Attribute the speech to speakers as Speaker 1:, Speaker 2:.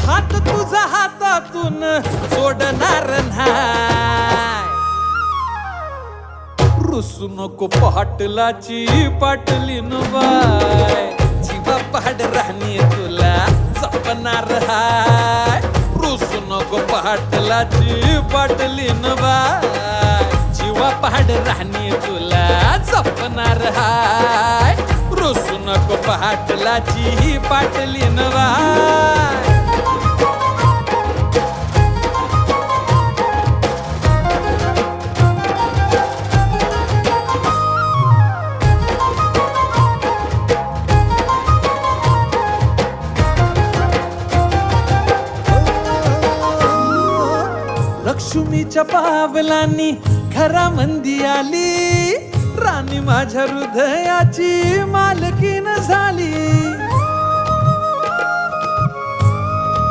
Speaker 1: हात तुझा हातातून सोडणार नाही. रुसू नको पाटलाची पाटलीन बाय, जीवा पाड राहणी तुला जपणार हाय. रुसू नको पाटलाची पाटलीन बाय, जीवा पाड राहणी तुला जपणार हाय. रुसू नको पाटलाची पाटलीन बाय. लक्ष्मीच्या पावलांनी घरामंदी आली, राणी माझ्या हृदयाची मालकीन झाली.